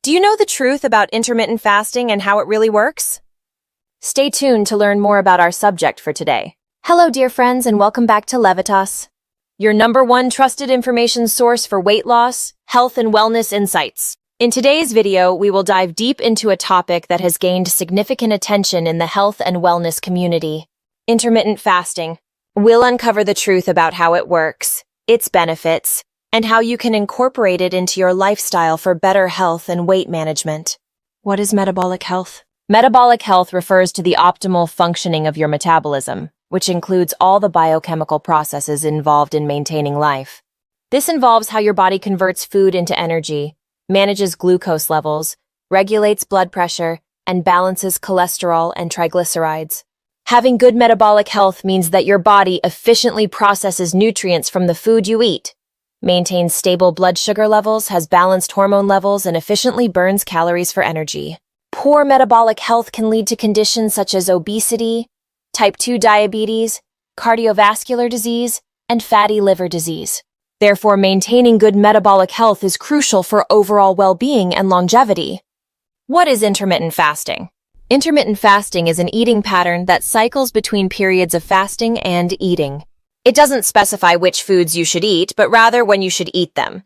Do you know the truth about intermittent fasting and how it really works? Stay tuned to learn more about our subject for today. Hello, dear friends, and welcome back to Levitas, your #1 trusted information source for weight loss, health, and wellness insights. In today's video, we will dive deep into a topic that has gained significant attention in the health and wellness community: intermittent fasting. We'll uncover the truth about how it works, its benefits, and how you can incorporate it into your lifestyle for better health and weight management. What is metabolic health? Metabolic health refers to the optimal functioning of your metabolism, which includes all the biochemical processes involved in maintaining life. This involves how your body converts food into energy, manages glucose levels, regulates blood pressure, and balances cholesterol and triglycerides. Having good metabolic health means that your body efficiently processes nutrients from the food you eat, maintains stable blood sugar levels, has balanced hormone levels, and efficiently burns calories for energy. Poor metabolic health can lead to conditions such as obesity, type 2 diabetes, cardiovascular disease, and fatty liver disease. Therefore, maintaining good metabolic health is crucial for overall well-being and longevity. What is intermittent fasting? Intermittent fasting is an eating pattern that cycles between periods of fasting and eating. It doesn't specify which foods you should eat, but rather when you should eat them.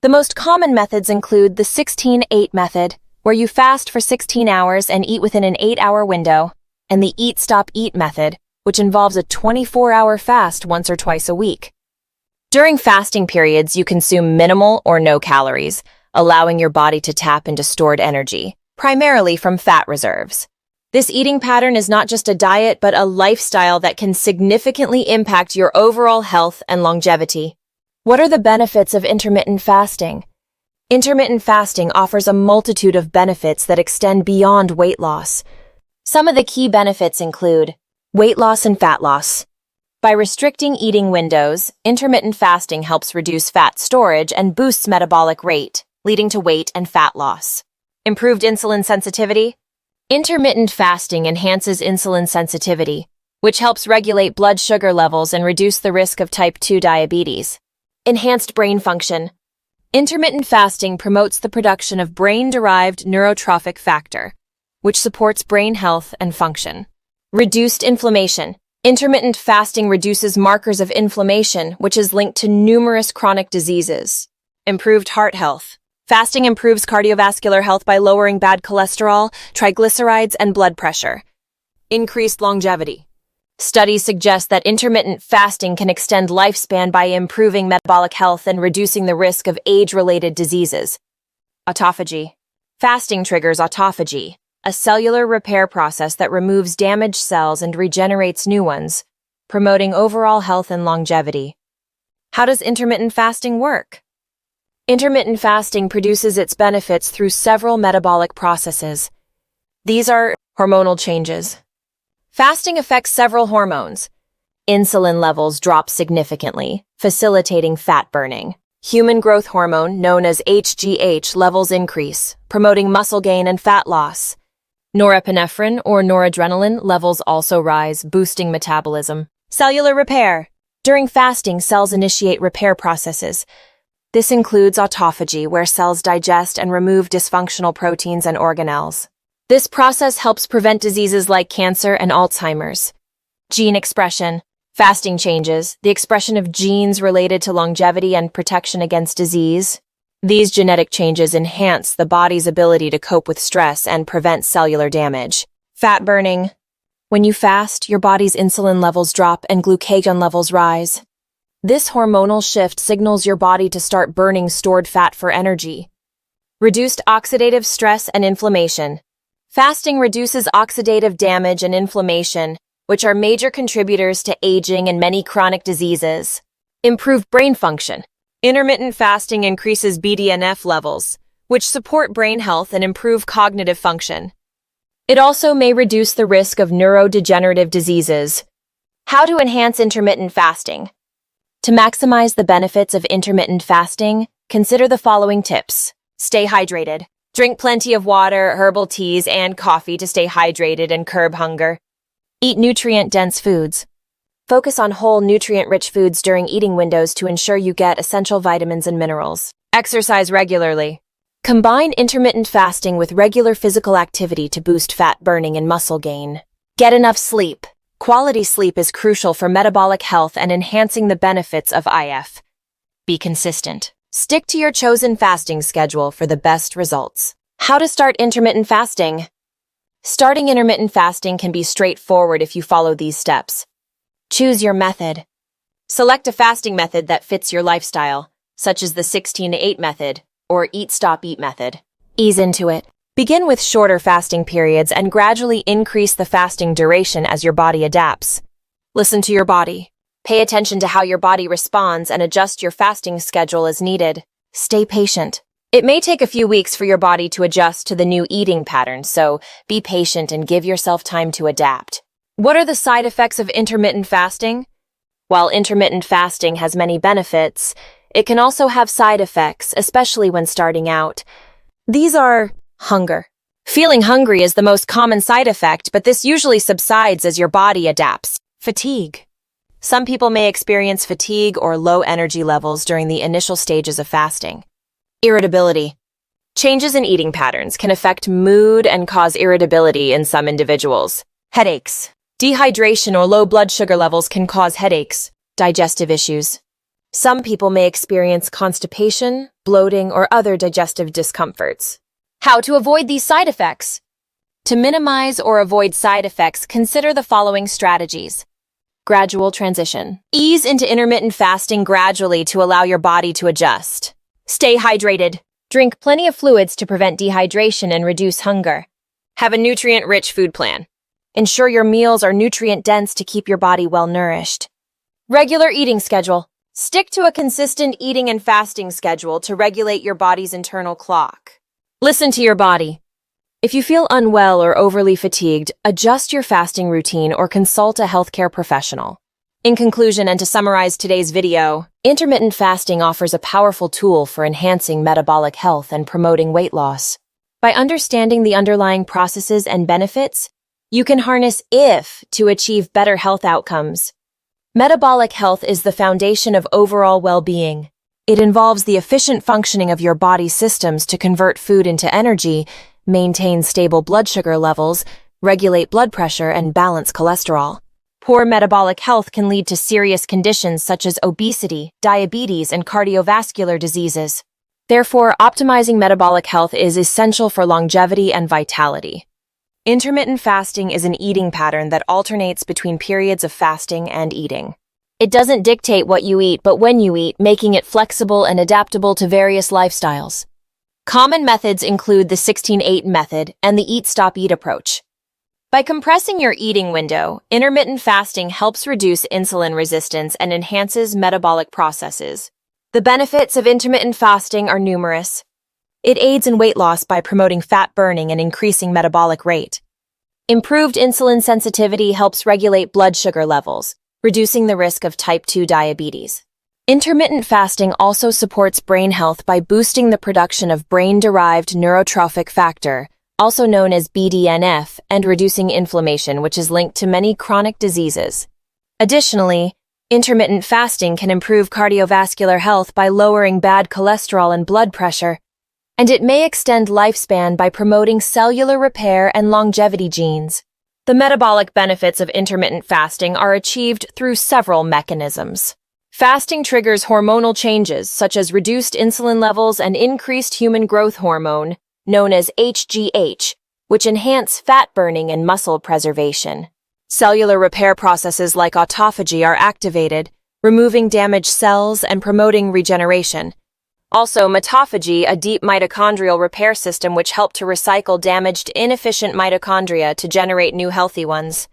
The most common methods include the 16-8 method, where you fast for 16 hours and eat within an 8-hour window, and the eat-stop-eat method, which involves a 24-hour fast once or twice a week. During fasting periods, you consume minimal or no calories, allowing your body to tap into stored energy, primarily from fat reserves. This eating pattern is not just a diet, but a lifestyle that can significantly impact your overall health and longevity. What are the benefits of intermittent fasting? Intermittent fasting offers a multitude of benefits that extend beyond weight loss. Some of the key benefits include weight loss and fat loss. By restricting eating windows, intermittent fasting helps reduce fat storage and boosts metabolic rate, leading to weight and fat loss. Improved insulin sensitivity. Intermittent fasting enhances insulin sensitivity, which helps regulate blood sugar levels and reduce the risk of type 2 diabetes. Enhanced brain function. Intermittent fasting promotes the production of brain-derived neurotrophic factor, which supports brain health and function. Reduced inflammation. Intermittent fasting reduces markers of inflammation, which is linked to numerous chronic diseases. Improved heart health. Fasting improves cardiovascular health by lowering bad cholesterol, triglycerides, and blood pressure. Increased longevity. Studies suggest that intermittent fasting can extend lifespan by improving metabolic health and reducing the risk of age-related diseases. Autophagy. Fasting triggers autophagy, a cellular repair process that removes damaged cells and regenerates new ones, promoting overall health and longevity. How does intermittent fasting work? Intermittent fasting produces its benefits through several metabolic processes. These are hormonal changes. Fasting affects several hormones. Insulin levels drop significantly, facilitating fat burning. Human growth hormone, known as HGH, levels increase, promoting muscle gain and fat loss. Norepinephrine or noradrenaline levels also rise, boosting metabolism. Cellular repair. During fasting, cells initiate repair processes. This includes autophagy, where cells digest and remove dysfunctional proteins and organelles. This process helps prevent diseases like cancer and Alzheimer's. Gene expression. Fasting changes the expression of genes related to longevity and protection against disease. These genetic changes enhance the body's ability to cope with stress and prevent cellular damage. Fat burning. When you fast, your body's insulin levels drop and glucagon levels rise. This hormonal shift signals your body to start burning stored fat for energy. Reduced oxidative stress and inflammation. Fasting reduces oxidative damage and inflammation, which are major contributors to aging and many chronic diseases. Improved brain function. Intermittent fasting increases BDNF levels, which support brain health and improve cognitive function. It also may reduce the risk of neurodegenerative diseases. How to enhance intermittent fasting? To maximize the benefits of intermittent fasting, consider the following tips. Stay hydrated. Drink plenty of water, herbal teas, and coffee to stay hydrated and curb hunger. Eat nutrient-dense foods. Focus on whole, nutrient-rich foods during eating windows to ensure you get essential vitamins and minerals. Exercise regularly. Combine intermittent fasting with regular physical activity to boost fat burning and muscle gain. Get enough sleep. Quality sleep is crucial for metabolic health and enhancing the benefits of IF. Be consistent. Stick to your chosen fasting schedule for the best results. How to start intermittent fasting? Starting intermittent fasting can be straightforward if you follow these steps. Choose your method. Select a fasting method that fits your lifestyle, such as the 16-8 method or Eat-Stop-Eat method. Ease into it. Begin with shorter fasting periods and gradually increase the fasting duration as your body adapts. Listen to your body. Pay attention to how your body responds and adjust your fasting schedule as needed. Stay patient. It may take a few weeks for your body to adjust to the new eating pattern, so be patient and give yourself time to adapt. What are the side effects of intermittent fasting? While intermittent fasting has many benefits, it can also have side effects, especially when starting out. These are hunger. Feeling hungry is the most common side effect, but this usually subsides as your body adapts. Fatigue. Some people may experience fatigue or low energy levels during the initial stages of fasting. Irritability. Changes in eating patterns can affect mood and cause irritability in some individuals. Headaches. Dehydration or low blood sugar levels can cause headaches, digestive issues. Some people may experience constipation, bloating, or other digestive discomforts. How to avoid these side effects? To minimize or avoid side effects, consider the following strategies. Gradual transition. Ease into intermittent fasting gradually to allow your body to adjust. Stay hydrated. Drink plenty of fluids to prevent dehydration and reduce hunger. Have a nutrient-rich food plan. Ensure your meals are nutrient-dense to keep your body well-nourished. Regular eating schedule. Stick to a consistent eating and fasting schedule to regulate your body's internal clock. Listen to your body. If you feel unwell or overly fatigued, adjust your fasting routine or consult a healthcare professional. In conclusion, and to summarize today's video, intermittent fasting offers a powerful tool for enhancing metabolic health and promoting weight loss. By understanding the underlying processes and benefits, you can harness IF to achieve better health outcomes. Metabolic health is the foundation of overall well-being. It involves the efficient functioning of your body's systems to convert food into energy, maintain stable blood sugar levels, regulate blood pressure, and balance cholesterol. Poor metabolic health can lead to serious conditions such as obesity, diabetes, and cardiovascular diseases. Therefore, optimizing metabolic health is essential for longevity and vitality. Intermittent fasting is an eating pattern that alternates between periods of fasting and eating. It doesn't dictate what you eat, but when you eat, making it flexible and adaptable to various lifestyles. Common methods include the 16-8 method and the Eat-Stop-Eat approach. By compressing your eating window, intermittent fasting helps reduce insulin resistance and enhances metabolic processes. The benefits of intermittent fasting are numerous. It aids in weight loss by promoting fat burning and increasing metabolic rate. Improved insulin sensitivity helps regulate blood sugar levels, reducing the risk of type 2 diabetes. Intermittent fasting also supports brain health by boosting the production of brain-derived neurotrophic factor, also known as BDNF, and reducing inflammation, which is linked to many chronic diseases. Additionally, intermittent fasting can improve cardiovascular health by lowering bad cholesterol and blood pressure, and it may extend lifespan by promoting cellular repair and longevity genes. The metabolic benefits of intermittent fasting are achieved through several mechanisms. Fasting triggers hormonal changes such as reduced insulin levels and increased human growth hormone, known as HGH, which enhance fat burning and muscle preservation. Cellular repair processes like autophagy are activated, removing damaged cells and promoting regeneration. Also, mitophagy, a deep mitochondrial repair system which helps to recycle damaged, inefficient mitochondria to generate new healthy ones.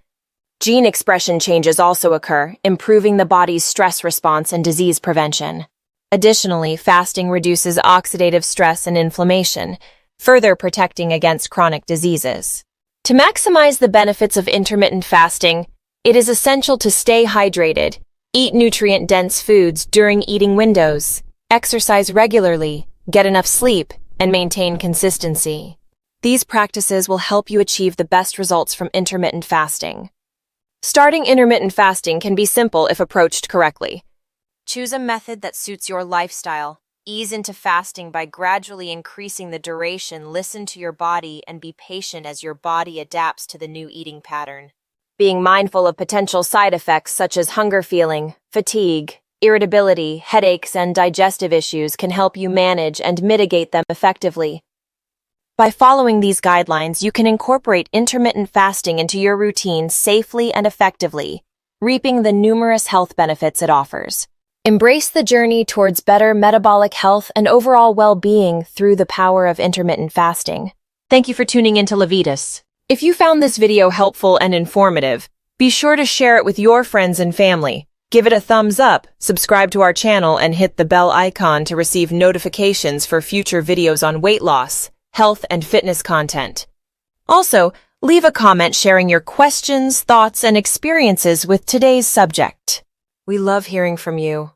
Gene expression changes also occur, improving the body's stress response and disease prevention. Additionally, fasting reduces oxidative stress and inflammation, further protecting against chronic diseases. To maximize the benefits of intermittent fasting, it is essential to stay hydrated, eat nutrient-dense foods during eating windows, exercise regularly, get enough sleep, and maintain consistency. These practices will help you achieve the best results from intermittent fasting. Starting intermittent fasting can be simple if approached correctly. Choose a method that suits your lifestyle. Ease into fasting by gradually increasing the duration. Listen to your body and be patient as your body adapts to the new eating pattern. Being mindful of potential side effects such as hunger feeling, fatigue, irritability, headaches, and digestive issues can help you manage and mitigate them effectively. By following these guidelines, you can incorporate intermittent fasting into your routine safely and effectively, reaping the numerous health benefits it offers. Embrace the journey towards better metabolic health and overall well-being through the power of intermittent fasting. Thank you for tuning into Levitas. If you found this video helpful and informative, be sure to share it with your friends and family. Give it a thumbs up, subscribe to our channel, and hit the bell icon to receive notifications for future videos on weight loss, health, and fitness content. Also, leave a comment sharing your questions, thoughts, and experiences with today's subject. We love hearing from you.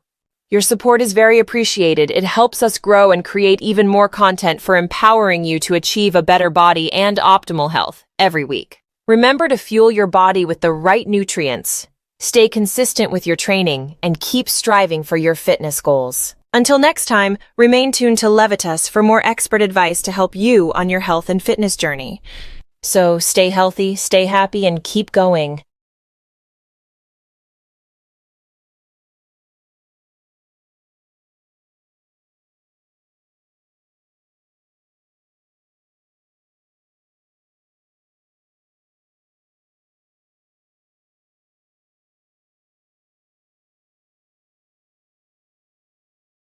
Your support is very appreciated. It helps us grow and create even more content for empowering you to achieve a better body and optimal health every week. Remember to fuel your body with the right nutrients. Stay consistent with your training and keep striving for your fitness goals. Until next time, remain tuned to Levitas for more expert advice to help you on your health and fitness journey. So stay healthy, stay happy, and keep going.